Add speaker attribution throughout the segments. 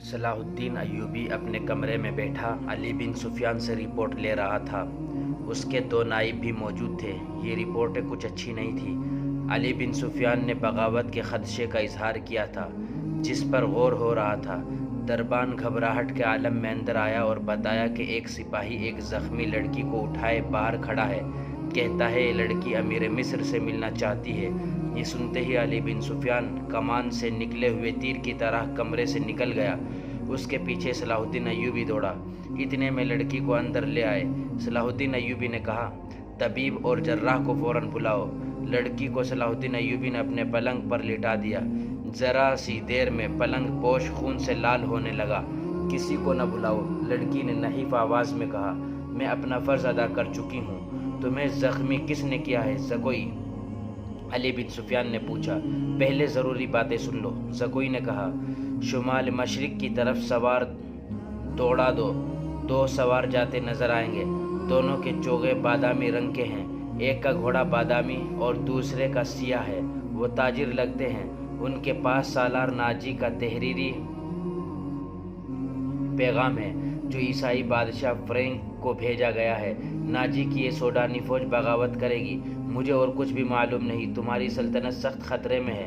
Speaker 1: صلاح الدین ایوبی اپنے کمرے میں بیٹھا علی بن سفیان سے رپورٹ لے رہا تھا۔ اس کے دو نائب بھی موجود تھے۔ یہ رپورٹیں کچھ اچھی نہیں تھیں۔ علی بن سفیان نے بغاوت کے خدشے کا اظہار کیا تھا، جس پر غور ہو رہا تھا۔ دربان گھبراہٹ کے عالم میں اندر آیا اور بتایا کہ ایک سپاہی ایک زخمی لڑکی کو اٹھائے باہر کھڑا ہے، کہتا ہے یہ لڑکی امیر مصر سے ملنا چاہتی ہے۔ یہ سنتے ہی علی بن سفیان کمان سے نکلے ہوئے تیر کی طرح کمرے سے نکل گیا۔ اس کے پیچھے صلاح الدین ایوبی دوڑا۔ اتنے میں لڑکی کو اندر لے آئے۔ صلاح الدین ایوبی نے کہا، طبیب اور جراح کو فوراً بلاؤ۔ لڑکی کو صلاح الدین ایوبی نے اپنے پلنگ پر لٹا دیا۔ ذرا سی دیر میں پلنگ پوش خون سے لال ہونے لگا۔ کسی کو نہ بلاؤ، لڑکی نے نحیف آواز میں کہا۔ میں اپنا فرض ادا کر چکی ہوں۔ تمہیں زخمی کس نے کیا ہے؟ زکوئی؟ علی بن سفیان نے پوچھا۔ پہلے ضروری باتیں سن لو، زکوئی نے کہا۔ شمال مشرق کی طرف سوار دوڑا دو۔ دو سوار جاتے نظر آئیں گے۔ دونوں کے چوغے بادامی رنگ کے ہیں۔ ایک کا گھوڑا بادامی اور دوسرے کا سیاہ ہے۔ وہ تاجر لگتے ہیں۔ ان کے پاس سالار ناجی کا تحریری پیغام ہے جو عیسائی بادشاہ فرینک کو بھیجا گیا ہے۔ ناجی کی یہ سوڈانی فوج بغاوت کرے گی۔ مجھے اور کچھ بھی معلوم نہیں۔ تمہاری سلطنت سخت خطرے میں ہے۔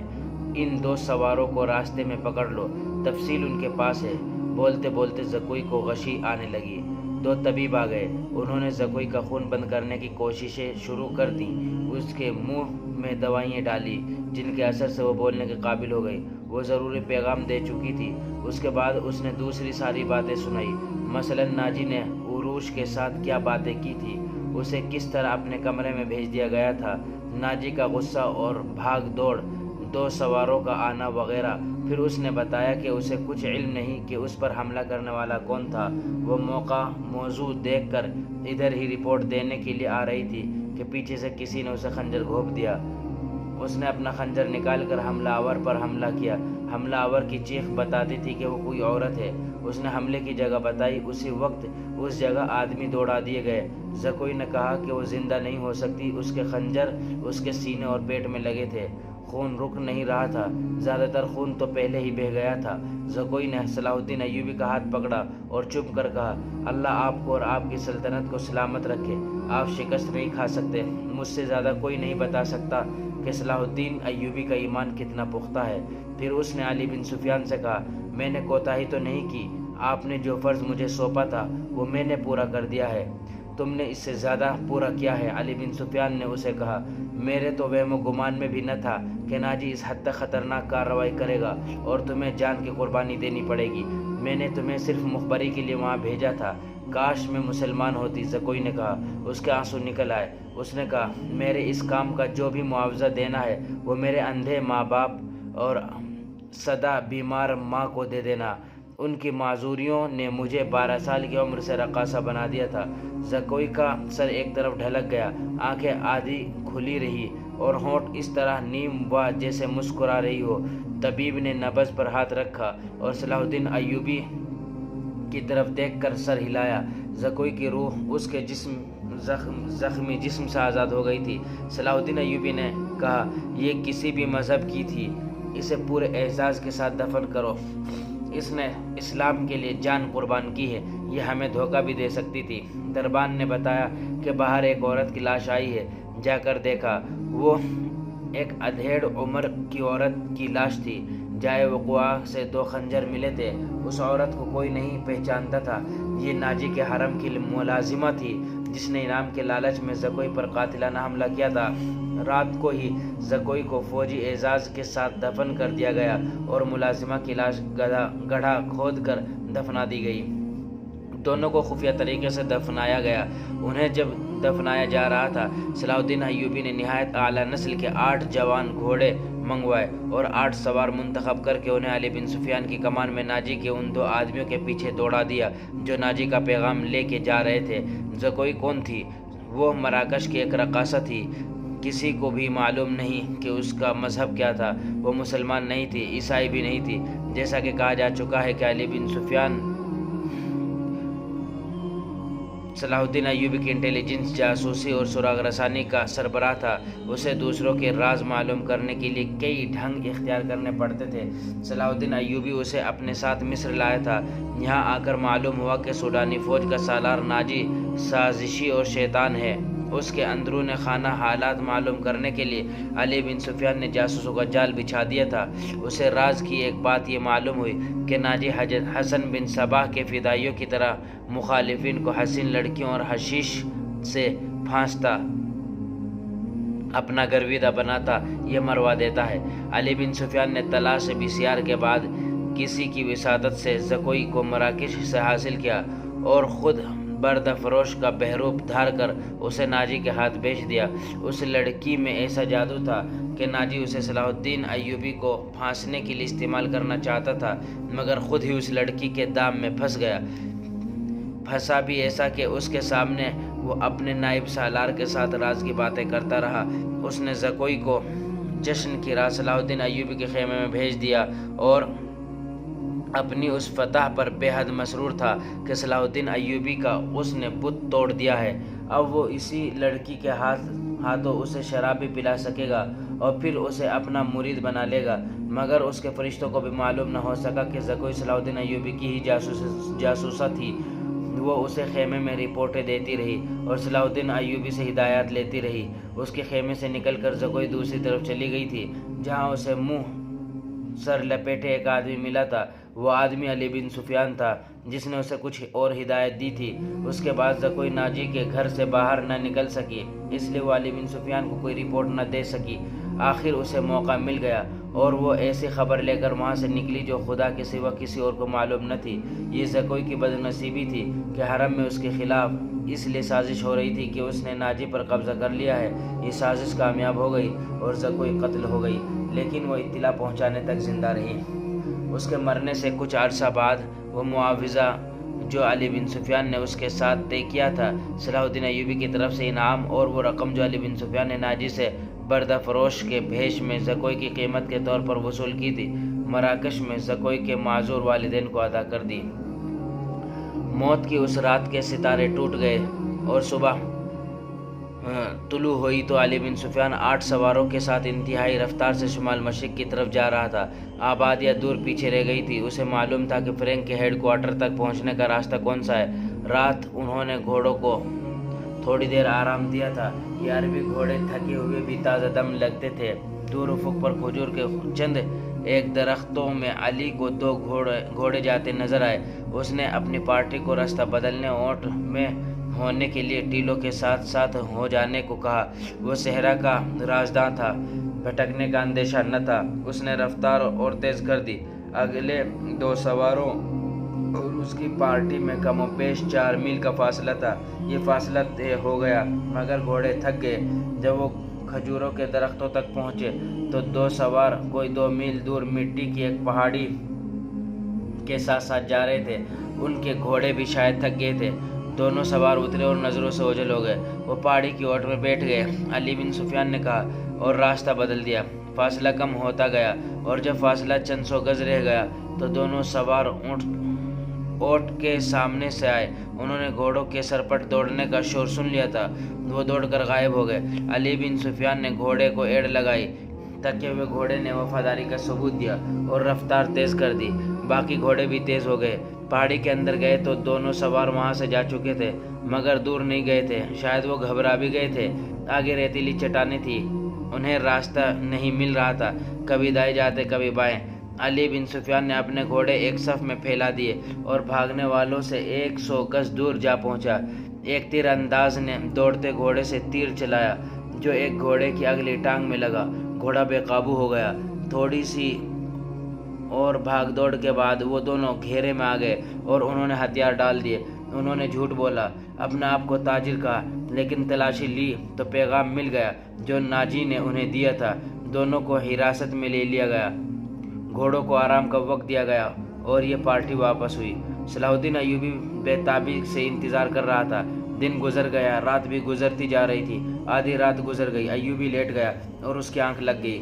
Speaker 1: ان دو سواروں کو راستے میں پکڑ لو، تفصیل ان کے پاس ہے۔ بولتے بولتے زکوئی کو غشی آنے لگی۔ دو طبیب آ گئے۔ انہوں نے زکوئی کا خون بند کرنے کی کوششیں شروع کر دیں۔ اس کے منہ میں دوائیں ڈالی جن کے اثر سے وہ بولنے کے قابل ہو گئی۔ وہ ضروری پیغام دے چکی تھی۔ اس کے بعد اس نے دوسری ساری باتیں سنائی، مثلاً ناجی نے عروش کے ساتھ کیا باتیں کی تھی، اسے کس طرح اپنے کمرے میں بھیج دیا گیا تھا، ناجی کا غصہ اور بھاگ دوڑ، دو سواروں کا آنا وغیرہ۔ پھر اس نے بتایا کہ اسے کچھ علم نہیں کہ اس پر حملہ کرنے والا کون تھا۔ وہ موضوع دیکھ کر ادھر ہی رپورٹ دینے کے لیے آ رہی تھی کہ پیچھے سے کسی نے اسے خنجر گھونپ دیا۔ اس نے اپنا خنجر نکال کر حملہ آور پر حملہ کیا۔ حملہ آور کی چیخ بتاتی تھی کہ وہ کوئی عورت ہے۔ اس نے حملے کی جگہ بتائی۔ اسی وقت اس جگہ آدمی دوڑا دیے گئے۔ زکوئی نے کہا کہ وہ زندہ نہیں ہو سکتی۔ اس کے خنجر اس کے سینے اور پیٹ میں لگے تھے۔ خون رک نہیں رہا تھا۔ زیادہ تر خون تو پہلے ہی بہہ گیا تھا۔ زکوئی نے صلاح الدین ایوبی کا ہاتھ پکڑا اور چپ کر کہا، اللہ آپ کو اور آپ کی سلطنت کو سلامت رکھے۔ آپ شکست نہیں کھا سکتے۔ مجھ سے زیادہ کوئی نہیں بتا سکتا کہ صلاح الدین ایوبی کا ایمان کتنا پختہ ہے۔ پھر اس نے علی بن سفیان سے کہا، میں نے کوتاہی تو نہیں کی۔ آپ نے جو فرض مجھے سونپا تھا وہ میں نے پورا کر دیا ہے۔ تم نے اس سے زیادہ پورا کیا ہے۔ علی بن سفیان نے اسے کہا، میرے تو وہم و گمان میں بھی نہ تھا کہ ناجی اس حد تک خطرناک کارروائی کرے گا اور تمہیں جان کی قربانی دینی پڑے گی۔ میں نے تمہیں صرف مخبری کے لیے وہاں بھیجا تھا۔ کاش میں مسلمان ہوتی، زکوئی نے کہا۔ اس کے آنسو نکل آئے۔ اس نے کہا، میرے اس کام کا جو بھی معاوضہ دینا ہے وہ میرے اندھے ماں باپ اور سدا بیمار ماں کو دے دینا۔ ان کی معذوریوں نے مجھے 12 سال کی عمر سے رقاصہ بنا دیا تھا۔ زکوئی کا سر ایک طرف ڈھلک گیا، آنکھیں آدھی کھلی رہی اور ہونٹ اس طرح نیم ہوا جیسے مسکرا رہی ہو۔ طبیب نے نبض پر ہاتھ رکھا اور صلاح الدین ایوبی کی طرف دیکھ کر سر ہلایا۔ زکوئی کی روح اس کے زخمی جسم سے آزاد ہو گئی تھی۔ صلاح الدین ایوبی نے کہا، یہ کسی بھی مذہب کی تھی، اسے پورے اعزاز کے ساتھ دفن کرو۔ اس نے اسلام کے لیے جان قربان کی ہے، یہ ہمیں دھوکہ بھی دے سکتی تھی۔ دربان نے بتایا کہ باہر ایک عورت کی لاش آئی ہے۔ جا کر دیکھا، وہ ایک ادھیڑ عمر کی عورت کی لاش تھی۔ جائے وقوع سے 2 خنجر ملے تھے۔ اس عورت کو کوئی نہیں پہچانتا تھا۔ یہ ناجی کے حرم کی ملازمہ تھی جس نے انعام کے لالچ میں زکوئی پر قاتلانہ حملہ کیا تھا۔ رات کو ہی زکوئی کو فوجی اعزاز کے ساتھ دفن کر دیا گیا اور ملازمہ کی لاش گڑھا کھود کر دفنا دی گئی۔ دونوں کو خفیہ طریقے سے دفنایا گیا۔ انہیں جب دفنایا جا رہا تھا، صلاح الدین ایوبی نے نہایت اعلیٰ نسل کے 8 جوان گھوڑے منگوائے اور 8 سوار منتخب کر کے انہیں علی بن سفیان کی کمان میں ناجی کے ان 2 آدمیوں کے پیچھے دوڑا دیا جو ناجی کا پیغام لے کے جا رہے تھے۔ زکوئی کون تھی؟ وہ مراکش کی ایک رقاصہ تھی۔ کسی کو بھی معلوم نہیں کہ اس کا مذہب کیا تھا۔ وہ مسلمان نہیں تھی، عیسائی بھی نہیں تھی۔ جیسا کہ کہا جا چکا ہے کہ علی بن سفیان صلاح الدین ایوبی کی انٹیلیجنس، جاسوسی اور سراغ رسانی کا سربراہ تھا۔ اسے دوسروں کے راز معلوم کرنے کے لیے کئی ڈھنگ اختیار کرنے پڑتے تھے۔ صلاح الدین ایوبی اسے اپنے ساتھ مصر لایا تھا۔ یہاں آ کر معلوم ہوا کہ سوڈانی فوج کا سالار ناجی سازشی اور شیطان ہے۔ اس کے اندرون خانہ حالات معلوم کرنے کے لیے علی بن سفیان نے جاسوسوں کا جال بچھا دیا تھا۔ اسے راز کی ایک بات یہ معلوم ہوئی کہ ناجی حسن بن صباح کے فدائیوں کی طرح مخالفین کو حسین لڑکیوں اور حشیش سے پھانستا، اپنا گرویدہ بناتا، یہ مروا دیتا ہے۔ علی بن سفیان نے تلاش بسیار کے بعد کسی کی وساطت سے زکوئی کو مراکش سے حاصل کیا اور خود بردہ فروش کا بہروپ دھار کر اسے ناجی کے ہاتھ بیچ دیا۔ اس لڑکی میں ایسا جادو تھا کہ ناجی اسے صلاح الدین ایوبی کو پھانسنے کے لیے استعمال کرنا چاہتا تھا، مگر خود ہی اس لڑکی کے دام میں پھنس گیا۔ پھنسا بھی ایسا کہ اس کے سامنے وہ اپنے نائب سالار کے ساتھ راز کی باتیں کرتا رہا۔ اس نے زکوئی کو جشن کی رات صلاح الدین ایوبی کے خیمے میں بھیج دیا اور اپنی اس فتح پر بے حد مسرور تھا کہ صلاح الدین ایوبی کا اس نے بت توڑ دیا ہے۔ اب وہ اسی لڑکی کے ہاتھوں اسے شراب بھی پلا سکے گا اور پھر اسے اپنا مرید بنا لے گا۔ مگر اس کے فرشتوں کو بھی معلوم نہ ہو سکا کہ زکوئی صلاح الدین ایوبی کی ہی جاسوسہ تھی۔ وہ اسے خیمے میں رپورٹیں دیتی رہی اور صلاح الدین ایوبی سے ہدایات لیتی رہی۔ اس کے خیمے سے نکل کر زکوئی دوسری طرف چلی گئی تھی، جہاں اسے منہ سر لپیٹے ایک آدمی ملا تھا۔ وہ آدمی علی بن سفیان تھا، جس نے اسے کچھ اور ہدایت دی تھی۔ اس کے بعد زکوئی ناجی کے گھر سے باہر نہ نکل سکی، اس لیے وہ علی بن سفیان کو کوئی رپورٹ نہ دے سکی۔ آخر اسے موقع مل گیا اور وہ ایسی خبر لے کر وہاں سے نکلی جو خدا کے سوا کسی اور کو معلوم نہ تھی۔ یہ زکوئی کی بد نصیبی تھی کہ حرم میں اس کے خلاف اس لیے سازش ہو رہی تھی کہ اس نے ناجی پر قبضہ کر لیا ہے۔ یہ سازش کامیاب ہو گئی اور زکوئی قتل ہو گئی، لیکن وہ اطلاع پہنچانے تک زندہ رہی۔ اس کے مرنے سے کچھ عرصہ بعد وہ معاوضہ جو علی بن سفیان نے اس کے ساتھ طے کیا تھا، صلاح الدین ایوبی کی طرف سے انعام اور وہ رقم جو علی بن سفیان نے ناجی سے بردہ فروش کے بھیش میں زکوئی کی قیمت کے طور پر وصول کی تھی، مراکش میں زکوئی کے معذور والدین کو ادا کر دی۔ موت کی اس رات کے ستارے ٹوٹ گئے اور صبح طلوع ہوئی تو علی بن سفیان 8 سواروں کے ساتھ انتہائی رفتار سے شمال مشرق کی طرف جا رہا تھا۔ آبادیاں دور پیچھے رہ گئی تھی۔ اسے معلوم تھا کہ فرینک کے ہیڈ کوارٹر تک پہنچنے کا راستہ کون سا ہے۔ رات انہوں نے گھوڑوں کو تھوڑی دیر آرام دیا تھا۔ یہ عربی گھوڑے تھکے ہوئے بھی تازہ دم لگتے تھے۔ دور افق پر کھجور کے چند ایک درختوں میں علی کو 2 گھوڑے جاتے نظر آئے۔ اس نے اپنی پارٹی کو راستہ بدلنے اونٹ میں ہونے کے لیے ٹیلوں کے ساتھ ساتھ ہو جانے کو کہا۔ وہ صحرا کا رازداں تھا، بھٹکنے کا اندیشہ نہ تھا۔ اس نے رفتار اور تیز کر دی۔ اگلے 2 سواروں اور اس کی پارٹی میں کم و بیش 4 میل کا فاصلہ تھا۔ یہ فاصلہ طے ہو گیا مگر گھوڑے تھک گئے۔ جب وہ کھجوروں کے درختوں تک پہنچے تو 2 سوار کوئی 2 میل دور مٹی کی ایک پہاڑی کے ساتھ ساتھ جا رہے تھے۔ ان کے گھوڑے بھی شاید تھک گئے تھے۔ دونوں سوار اترے اور نظروں سے اوجھل ہو گئے۔ وہ پہاڑی کی اوٹ میں بیٹھ گئے۔ علی بن سفیان نے کہا اور راستہ بدل دیا۔ فاصلہ کم ہوتا گیا اور جب فاصلہ چند 100 گز رہ گیا تو دونوں سوار اوٹ کے سامنے سے آئے۔ انہوں نے گھوڑوں کے سرپٹ دوڑنے کا شور سن لیا تھا۔ وہ دوڑ کر غائب ہو گئے۔ علی بن سفیان نے گھوڑے کو ایڑ لگائی۔ تھکے ہوئے گھوڑے نے وفاداری کا ثبوت دیا اور رفتار تیز کر دی۔ باقی گھوڑے بھی تیز ہو گئے۔ پہاڑی کے اندر گئے تو دونوں سوار وہاں سے جا چکے تھے مگر دور نہیں گئے تھے۔ شاید وہ گھبرا بھی گئے تھے۔ آگے ریتیلی چٹانیں تھیں، انہیں راستہ نہیں مل رہا تھا۔ کبھی دائیں جاتے کبھی بائیں۔ علی بن سفیان نے اپنے گھوڑے ایک صف میں پھیلا دیے اور بھاگنے والوں سے 100 گز دور جا پہنچا۔ ایک تیر انداز نے دوڑتے گھوڑے سے تیر چلایا جو ایک گھوڑے کی اگلی ٹانگ میں لگا۔ گھوڑا بے قابو ہو گیا۔ تھوڑی سی اور بھاگ دوڑ کے بعد وہ دونوں گھیرے میں آ گئے اور انہوں نے ہتھیار ڈال دیے۔ انہوں نے جھوٹ بولا، اپنے آپ کو تاجر کہا، لیکن تلاشی لی تو پیغام مل گیا جو ناجی نے انہیں دیا تھا۔ دونوں کو حراست میں لے لیا گیا، گھوڑوں کو آرام کا وقت دیا گیا اور یہ پارٹی واپس ہوئی۔ صلاح الدین ایوبی بے تابی سے انتظار کر رہا تھا۔ دن گزر گیا، رات بھی گزرتی جا رہی تھی۔ آدھی رات گزر گئی، ایوبی لیٹ گیا اور اس کی آنکھ لگ گئی۔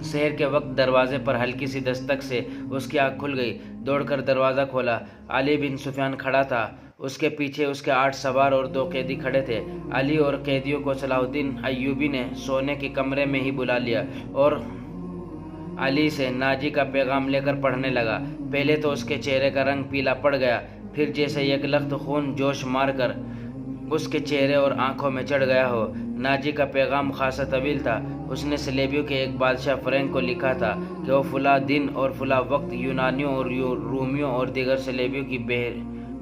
Speaker 1: سحر کے وقت دروازے پر ہلکی سی دستک سے اس کی آنکھ کھل گئی۔ دوڑ کر دروازہ کھولا۔ علی بن سفیان کھڑا تھا۔ اس کے پیچھے اس کے 8 سوار اور 2 قیدی کھڑے تھے۔ علی اور قیدیوں کو صلاح الدین ایوبی نے سونے کے کمرے میں ہی بلا لیا اور علی سے ناجی کا پیغام لے کر پڑھنے لگا۔ پہلے تو اس کے چہرے کا رنگ پیلا پڑ گیا، پھر جیسے یک لخت خون جوش مار کر اس کے چہرے اور آنکھوں میں چڑھ گیا ہو۔ ناجی کا پیغام خاصا طویل تھا۔ اس نے سلیبیوں کے ایک بادشاہ فرینک کو لکھا تھا کہ وہ فلاں دن اور فلاں وقت یونانیوں اور رومیوں اور دیگر سلیبیوں کی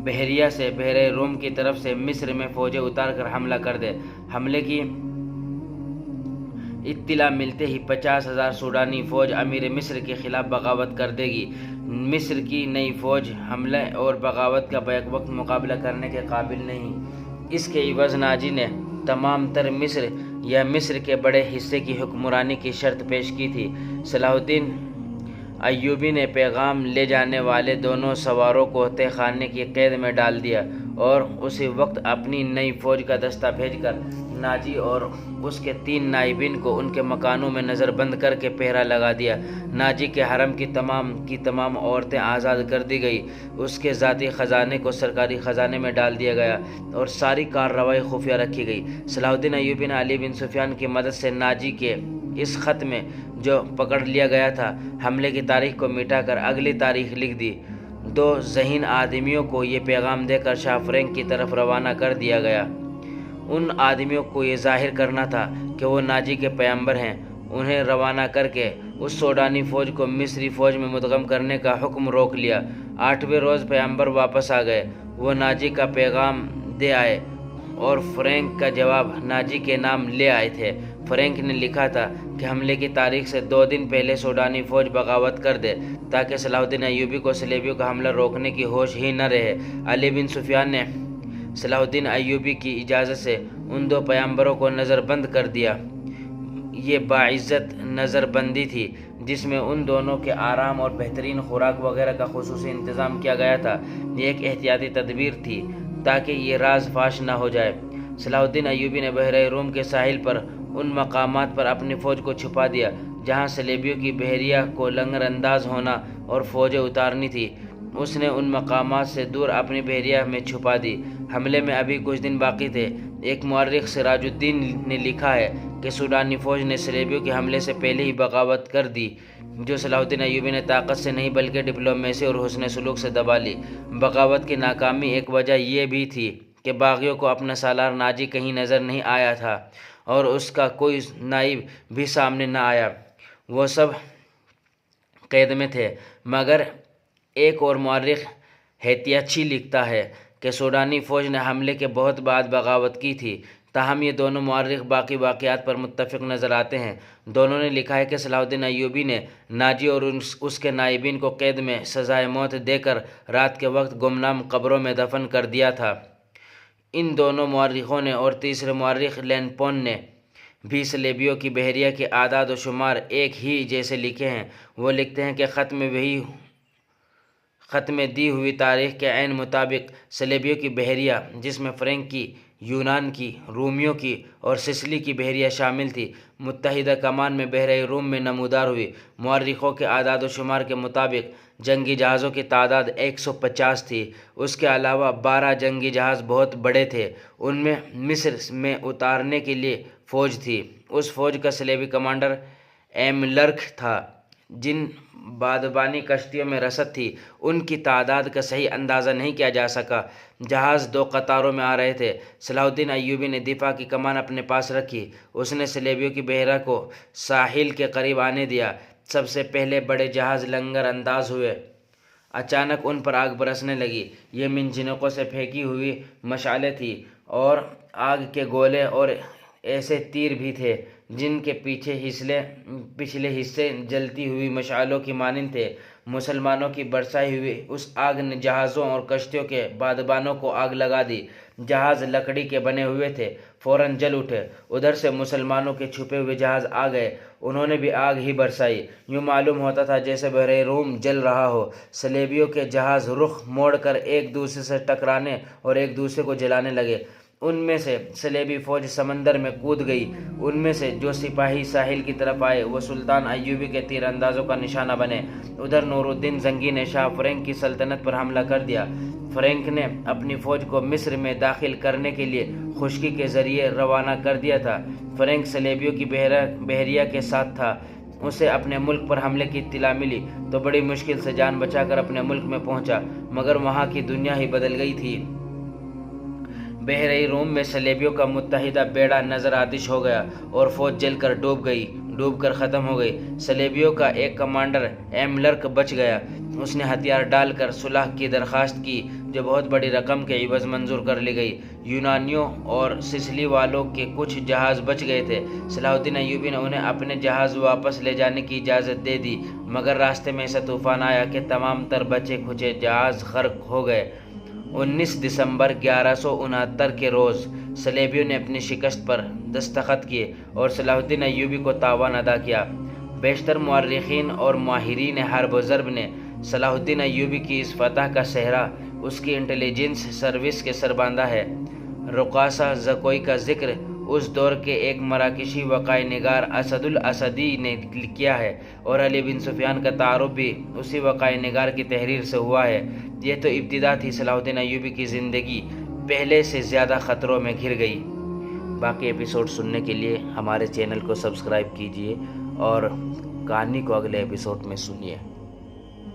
Speaker 1: بحریہ سے بحیرہ روم کی طرف سے مصر میں فوجیں اتار کر حملہ کر دے۔ حملے کی اطلاع ملتے ہی 50,000 سوڈانی فوج امیر مصر کے خلاف بغاوت کر دے گی۔ مصر کی نئی فوج حملے اور بغاوت کا بیک وقت مقابلہ کرنے کے قابل نہیں۔ اس کے عوض ناجی نے تمام تر مصر یا مصر کے بڑے حصے کی حکمرانی کی شرط پیش کی تھی۔ صلاح الدین ایوبی نے پیغام لے جانے والے دونوں سواروں کو تہہ خانے کی قید میں ڈال دیا اور اسی وقت اپنی نئی فوج کا دستہ بھیج کر ناجی اور اس کے 3 نائبین کو ان کے مکانوں میں نظر بند کر کے پہرا لگا دیا۔ ناجی کے حرم کی تمام عورتیں آزاد کر دی گئی، اس کے ذاتی خزانے کو سرکاری خزانے میں ڈال دیا گیا اور ساری کارروائی خفیہ رکھی گئی۔ صلاح الدین ایوبی نے علی بن سفیان کی مدد سے ناجی کے اس خط میں جو پکڑ لیا گیا تھا حملے کی تاریخ کو مٹا کر اگلی تاریخ لکھ دی۔ 2 ذہین آدمیوں کو یہ پیغام دے کر شاہ فرینک کی طرف روانہ کر دیا گیا۔ ان آدمیوں کو یہ ظاہر کرنا تھا کہ وہ ناجی کے پیغمبر ہیں۔ انہیں روانہ کر کے اس سوڈانی فوج کو مصری فوج میں مدغم کرنے کا حکم روک لیا۔ 8ویں روز پیغمبر واپس آ گئے۔ وہ ناجی کا پیغام دے آئے اور فرینک کا جواب ناجی کے نام لے آئے تھے۔ فرینک نے لکھا تھا کہ حملے کی تاریخ سے 2 دن پہلے سوڈانی فوج بغاوت کر دے تاکہ صلاح الدین ایوبی کو سلیبیوں کا حملہ روکنے کی ہوش ہی نہ رہے۔ علی بن سفیان نے صلاح الدین ایوبی کی اجازت سے ان 2 پیغمبروں کو نظر بند کر دیا۔ یہ باعزت نظر بندی تھی جس میں ان دونوں کے آرام اور بہترین خوراک وغیرہ کا خصوصی انتظام کیا گیا تھا۔ یہ ایک احتیاطی تدبیر تھی تاکہ یہ راز فاش نہ ہو جائے۔ صلاح الدین ایوبی نے بحیرہ روم کے ساحل پر ان مقامات پر اپنی فوج کو چھپا دیا جہاں سلیبیوں کی بحریہ کو لنگر انداز ہونا اور فوجیں اتارنی تھی۔ اس نے ان مقامات سے دور اپنی بحریہ میں چھپا دی۔ حملے میں ابھی کچھ دن باقی تھے۔ ایک مورخ سراج الدین نے لکھا ہے کہ سوڈانی فوج نے سلیبیوں کے حملے سے پہلے ہی بغاوت کر دی جو صلاح الدین ایوبی نے طاقت سے نہیں بلکہ ڈپلومیسی اور حسن سلوک سے دبا لی۔ بغاوت کی ناکامی ایک وجہ یہ بھی تھی کہ باغیوں کو اپنا سالار ناجی کہیں نظر نہیں آیا تھا اور اس کا کوئی نائب بھی سامنے نہ آیا۔ وہ سب قید میں تھے۔ مگر ایک اور مورخ ہیتیاچی لکھتا ہے کہ سوڈانی فوج نے حملے کے بہت بعد بغاوت کی تھی۔ تاہم یہ دونوں مورخ باقی واقعات پر متفق نظر آتے ہیں۔ دونوں نے لکھا ہے کہ صلاح الدین ایوبی نے ناجی اور اس کے نائبین کو قید میں سزائے موت دے کر رات کے وقت گمنام قبروں میں دفن کر دیا تھا۔ ان دونوں مورخوں نے اور تیسرے مورخ لینپون نے بھی سلیبیوں کی بحریہ کے اعداد و شمار ایک ہی جیسے لکھے ہیں۔ وہ لکھتے ہیں کہ خط میں دی ہوئی تاریخ کے عین مطابق سلیبیوں کی بحریہ جس میں فرینک کی، یونان کی، رومیوں کی اور سسلی کی بحریہ شامل تھی متحدہ کمان میں بحیرہ روم میں نمودار ہوئی۔ مورخوں کے اعداد و شمار کے مطابق جنگی جہازوں کی تعداد 150 تھی۔ اس کے علاوہ 12 جنگی جہاز بہت بڑے تھے۔ ان میں مصر میں اتارنے کے لیے فوج تھی۔ اس فوج کا سلیبی کمانڈر ایملرک تھا۔ جن بادبانی کشتیوں میں رسد تھی ان کی تعداد کا صحیح اندازہ نہیں کیا جا سکا۔ جہاز 2 قطاروں میں آ رہے تھے۔ صلاح الدین ایوبی نے دفاع کی کمان اپنے پاس رکھی۔ اس نے سلیبیوں کی بحیرہ کو ساحل کے قریب آنے دیا۔ سب سے پہلے بڑے جہاز لنگر انداز ہوئے۔ اچانک ان پر آگ برسنے لگی۔ یہ منجنیقوں سے پھینکی ہوئی مشعلیں تھیں اور آگ کے گولے اور ایسے تیر بھی تھے جن کے پچھلے حصے جلتی ہوئی مشعلوں کی مانند تھے۔ مسلمانوں کی برسائی ہوئی اس آگ نے جہازوں اور کشتیوں کے بادبانوں کو آگ لگا دی۔ جہاز لکڑی کے بنے ہوئے تھے، فوراً جل اٹھے۔ ادھر سے مسلمانوں کے چھپے ہوئے جہاز آ گئے، انہوں نے بھی آگ ہی برسائی۔ یوں معلوم ہوتا تھا جیسے بحیرہ روم جل رہا ہو۔ سلیبیوں کے جہاز رخ موڑ کر ایک دوسرے سے ٹکرانے اور ایک دوسرے کو جلانے لگے۔ ان میں سے صلیبی فوج سمندر میں کود گئی۔ ان میں سے جو سپاہی ساحل کی طرف آئے وہ سلطان ایوبی کے تیر اندازوں کا نشانہ بنے۔ ادھر نور الدین زنگی نے شاہ فرینک کی سلطنت پر حملہ کر دیا۔ فرینک نے اپنی فوج کو مصر میں داخل کرنے کے لیے خشکی کے ذریعے روانہ کر دیا تھا۔ فرینک صلیبیوں کی بحریہ کے ساتھ تھا۔ اسے اپنے ملک پر حملے کی اطلاع ملی تو بڑی مشکل سے جان بچا کر اپنے ملک میں پہنچا، مگر وہاں کی دنیا ہی بدل گئی تھی۔ بحیرہ روم میں صلیبیوں کا متحدہ بیڑا نظر آتش ہو گیا اور فوج جل کر ڈوب کر ختم ہو گئی۔ صلیبیوں کا ایک کمانڈر ایملرک بچ گیا۔ اس نے ہتھیار ڈال کر صلح کی درخواست کی جو بہت بڑی رقم کے عوض منظور کر لی گئی۔ یونانیوں اور سسلی والوں کے کچھ جہاز بچ گئے تھے۔ صلاح الدین ایوبی نے انہیں اپنے جہاز واپس لے جانے کی اجازت دے دی، مگر راستے میں ایسا طوفان آیا کہ تمام تر بچے کھچے جہاز غرق ہو گئے۔ 19 دسمبر 1169 کے روز صلیبیوں نے اپنی شکست پر دستخط کیے اور صلاح الدین ایوبی کو تاوان ادا کیا۔ بیشتر مورخین اور ماہرین حرب و ضرب نے صلاح الدین ایوبی کی اس فتح کا سہرا اس کی انٹیلیجنس سروس کے سر باندھا ہے۔ رقاصہ زکوئی کا ذکر اس دور کے ایک مراکشی وقائع نگار اسد الاسدی نے کیا ہے اور علی بن سفیان کا تعارف بھی اسی وقائع نگار کی تحریر سے ہوا ہے۔ یہ تو ابتدا تھی۔ صلاح الدین ایوبی کی زندگی پہلے سے زیادہ خطروں میں گھر گئی۔ باقی ایپیسوڈ سننے کے لیے ہمارے چینل کو سبسکرائب کیجیے اور کہانی کو اگلے ایپیسوڈ میں سنیے۔